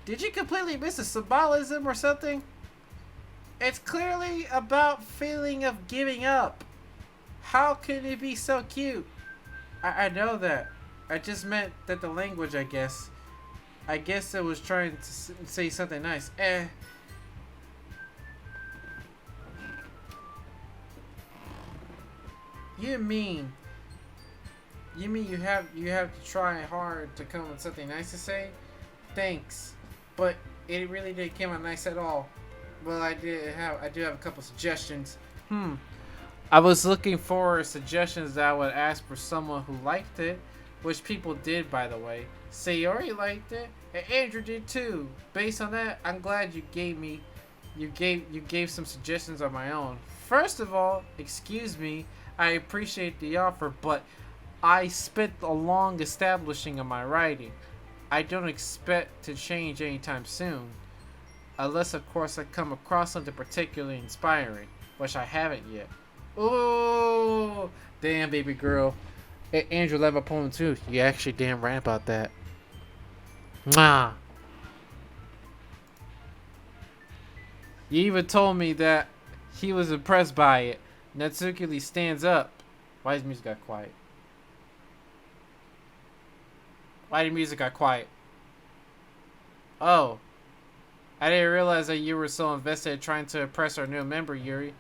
Did you completely miss the symbolism or something? It's clearly about feeling of giving up. How can it be so cute? I know that. I just meant that the language, I guess. I guess I was trying to say something nice. You mean you have to try hard to come up with something nice to say? Thanks. But it really didn't come out nice at all. Well, I do have a couple suggestions. I was looking for suggestions that I would ask for someone who liked it, which people did, by the way. Sayori liked it, and Andrew did too. Based on that, I'm glad you gave some suggestions on my own. First of all, excuse me, I appreciate the offer, but I spent a long establishing of my writing. I don't expect to change anytime soon. Unless, of course, I come across something particularly inspiring, which I haven't yet. Ooh, damn, baby girl. Hey, Andrew love my poem too. You actually damn right about that. Mwah. You even told me that he was impressed by it. Natsuki stands up. Why his music got quiet? Why the music got quiet? Oh. I didn't realize that you were so invested in trying to impress our new member, Yuri.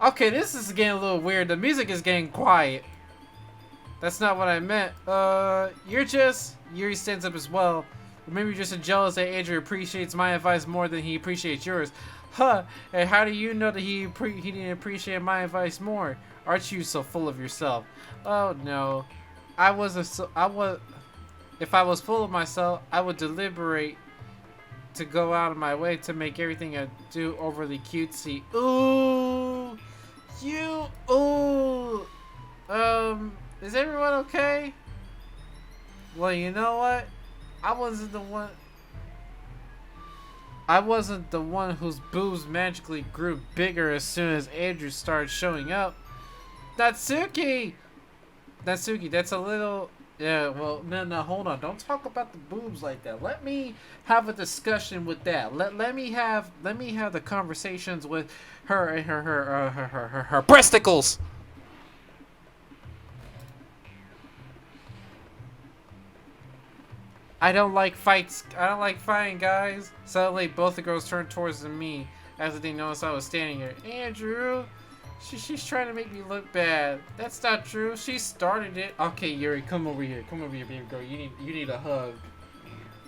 Okay, this is getting a little weird. The music is getting quiet. That's not what I meant. Yuri stands up as well. Maybe you're just jealous that Andrew appreciates my advice more than he appreciates yours. Huh, and how do you know that he didn't appreciate my advice more? Aren't you so full of yourself? Oh no. If I was full of myself, I would deliberate to go out of my way to make everything I do overly cutesy. Ooh! Ooh! Is everyone okay? Well, you know what? I wasn't the one whose boobs magically grew bigger as soon as Andrew started showing up. Natsuki, that's a little... Yeah, well, no, hold on. Don't talk about the boobs like that. Let me have a discussion with that. Let me have the conversations with her and her breasticles. I don't like fights. I don't like fighting, guys. Suddenly, both the girls turned towards me as they noticed I was standing here. Andrew, she's trying to make me look bad. That's not true. She started it. Okay, Yuri, come over here. Come over here, baby girl. You need a hug.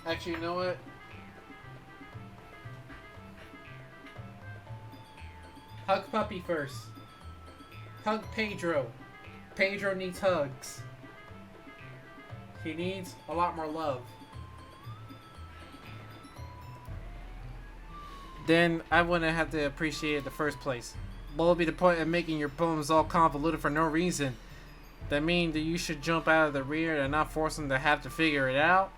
Actually, you know what? Hug Puppy first. Hug Pedro. Pedro needs hugs. He needs a lot more love. then I wouldn't have to appreciate it in the first place. What would be the point of making your poems all convoluted for no reason? That mean that you should jump out of the rear and not force them to have to figure it out?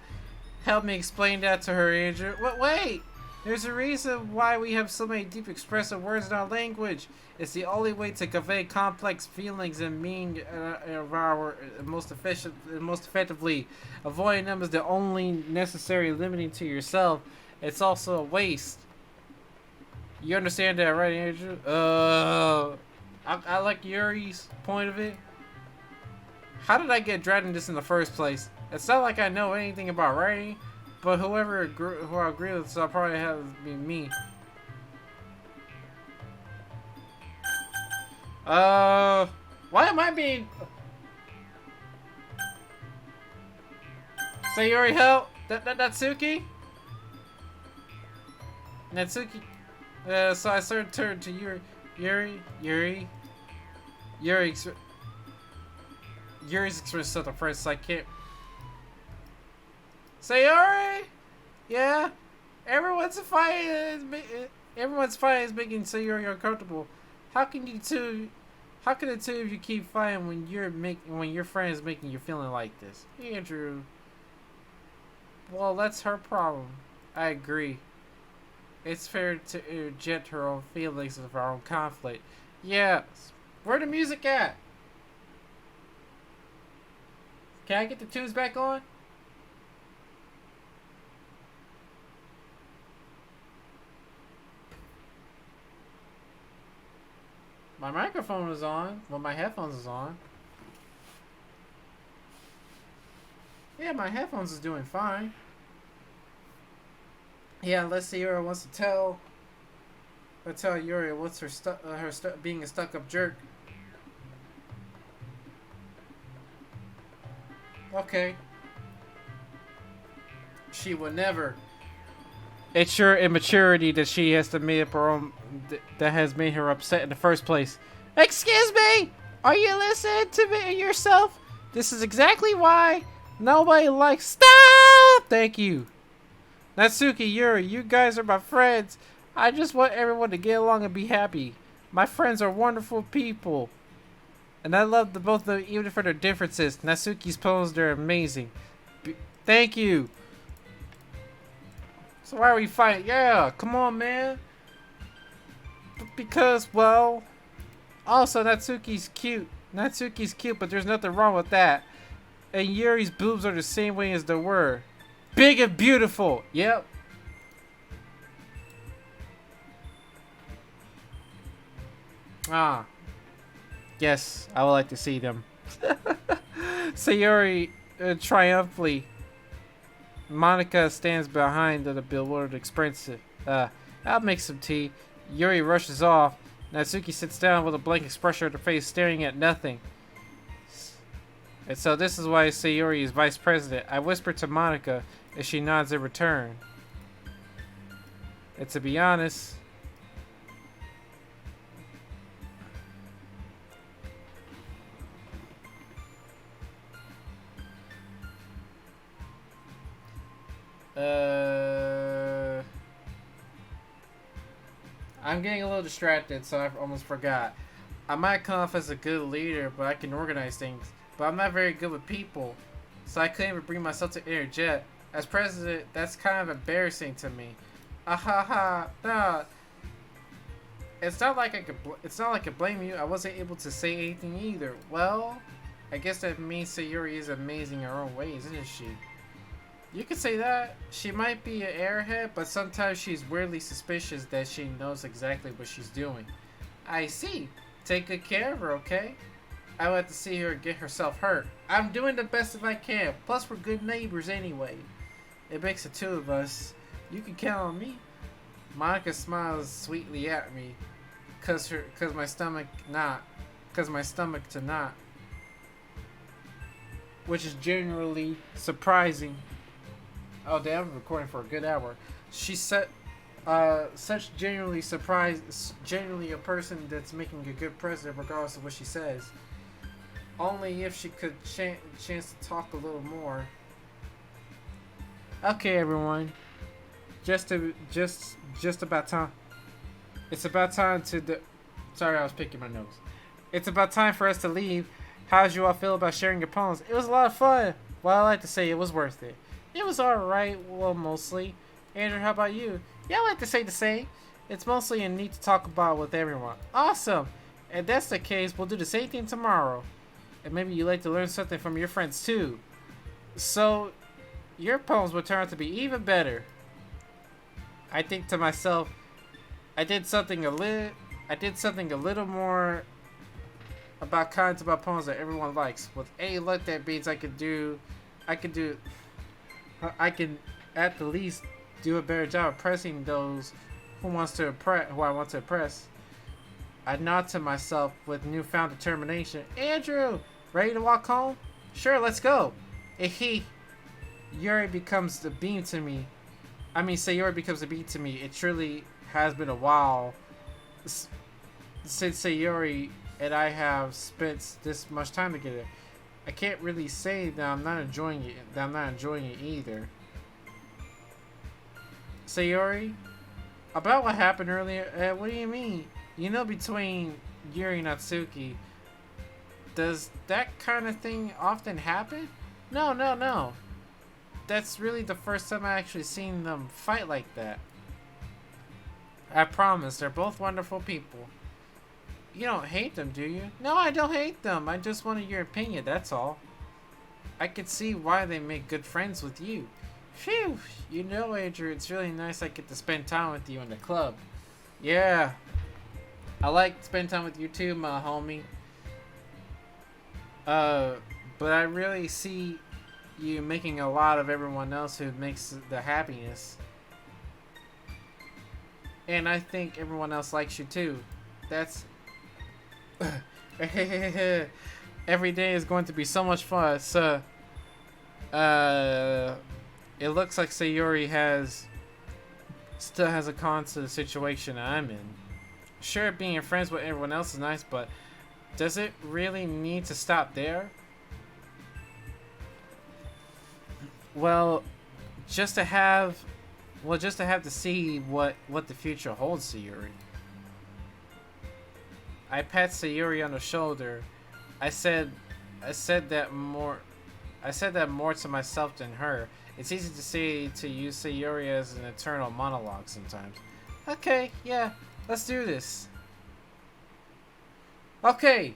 Help me explain that to her, Andrew. Wait! There's a reason why we have so many deep expressive words in our language. It's the only way to convey complex feelings and meaning of our most effectively. Avoiding them is the only necessary limiting to yourself. It's also a waste. You understand that, right, Andrew? I like Yuri's point of it. How did I get dragged in this in the first place? It's not like I know anything about writing, but who I agree with, so I'll probably have to be me. Why am I being... Sayori, help! Natsuki? Natsuki? So I started to turn to Yuri's expressed something first, so I can't... Sayori? Yeah? Everyone's fighting is making Sayori uncomfortable. How can the two of you keep fighting when your friend is making you feeling like this? Andrew. Well, that's her problem. I agree. It's fair to interject her own feelings of our own conflict. Yes. Where the music at? Can I get the tunes back on? My microphone is on. Well, my headphones is on. Yeah, my headphones is doing fine. Yeah, unless Sayori wants to tell Yuri what's her being a stuck-up jerk. Okay. She would never. It's your immaturity that she has to make up her own, that has made her upset in the first place. Excuse me! Are you listening to me yourself? This is exactly why nobody likes... Stop! Thank you. Natsuki, Yuri, you guys are my friends. I just want everyone to get along and be happy. My friends are wonderful people. And I love the both of them even for their differences. Natsuki's poems, they're amazing. Thank you. So why are we fighting? Yeah, come on, man. Because, well... Also, Natsuki's cute. Natsuki's cute, but there's nothing wrong with that. And Yuri's boobs are the same way as they were. Big and beautiful. Yep. Ah. Yes, I would like to see them. Sayori triumphantly. Monica stands behind the bewildered expressive. I'll make some tea. Yuri rushes off. Natsuki sits down with a blank expression on her face, staring at nothing. And so this is why Sayori is vice president. I whisper to Monica as she nods in return. And to be honest... I'm getting a little distracted, so I almost forgot. I might come off as a good leader, but I can organize things. But I'm not very good with people, so I couldn't even bring myself to interject. As president, that's kind of embarrassing to me. Nah. It's not like I could blame you. I wasn't able to say anything either. Well, I guess that means Sayori is amazing in her own ways, isn't she? You could say that. She might be an airhead, but sometimes she's weirdly suspicious that she knows exactly what she's doing. I see. Take good care of her, okay? I would have to see her get herself hurt. I'm doing the best if I can. Plus, we're good neighbors anyway. It makes the two of us. You can count on me. Monica smiles sweetly at me. Cause my stomach to not. Which is generally surprising. Oh damn, I'm recording for a good hour. She said, such genuinely surprised, genuinely a person that's making a good president regardless of what she says. Only if she could chance to talk a little more. Okay everyone. Just about time. It's about time to. Sorry, I was picking my nose. It's about time for us to leave. How did you all feel about sharing your poems? It was a lot of fun. Well, I like to say it was worth it. It was alright, well, mostly. Andrew, how about you? Yeah, I like to say the same. It's mostly neat to talk about with everyone. Awesome! If that's the case, we'll do the same thing tomorrow. And maybe you like to learn something from your friends too. So, your poems will turn out to be even better. I think to myself, I did something a little more about kinds about poems that everyone likes. With A luck, that means I can at the least do a better job of pressing those who I want to impress. I nod to myself with newfound determination. Andrew, ready to walk home? Sure, let's go. Yuri becomes the beam to me. Sayori becomes a beat to me. It truly has been a while since Sayori and I have spent this much time together. I can't really say that I'm not enjoying it either. Sayori, about what happened earlier, what do you mean? You know, between Yuri and Natsuki, does that kind of thing often happen? No. That's really the first time I actually seen them fight like that. I promise, they're both wonderful people. You don't hate them, do you? No, I don't hate them. I just wanted your opinion, that's all. I could see why they make good friends with you. Phew! You know, Andrew, it's really nice I get to spend time with you in the club. Yeah. I like to spend time with you too, my homie. But I really see you making a lot of everyone else who makes the happiness. And I think everyone else likes you too. That's... Every day is going to be so much fun. So, it looks like Sayori still has a con to the situation I'm in. Sure, being friends with everyone else is nice, but does it really need to stop there? Well, just to have to see what the future holds, Sayori. I pat Sayori on the shoulder. I said that more to myself than her. It's easy to say to use Sayori as an eternal monologue sometimes. Okay, yeah, let's do this. Okay,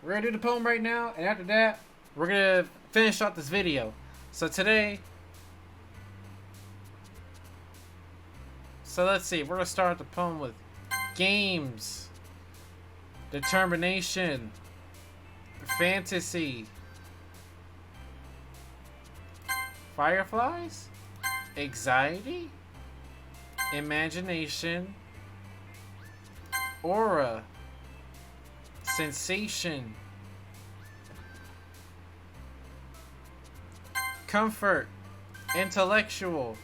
we're gonna do the poem right now, and after that, we're gonna finish off this video. So let's see, we're gonna start the poem with games, determination, fantasy, fireflies, anxiety, imagination, aura, sensation, comfort, intellectual,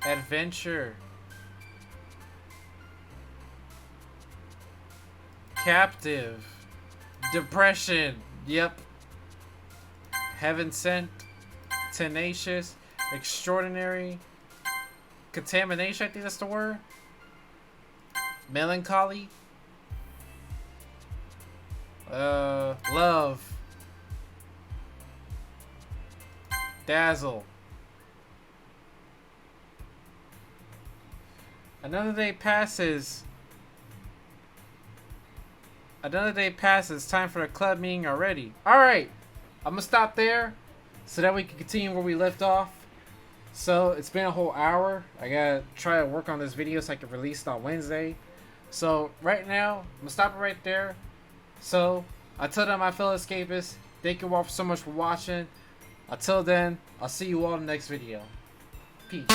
adventure, captive, depression, yep, heaven sent, tenacious, extraordinary, contamination, I think that's the word, melancholy, love, dazzle. Another day passes. Time for the club meeting already. Alright, I'm gonna stop there so that we can continue where we left off. So, it's been a whole hour. I gotta try to work on this video so I can release it on Wednesday. So, right now, I'm gonna stop it right there. So, until then, my fellow escapists, thank you all so much for watching. Until then, I'll see you all in the next video. Peace.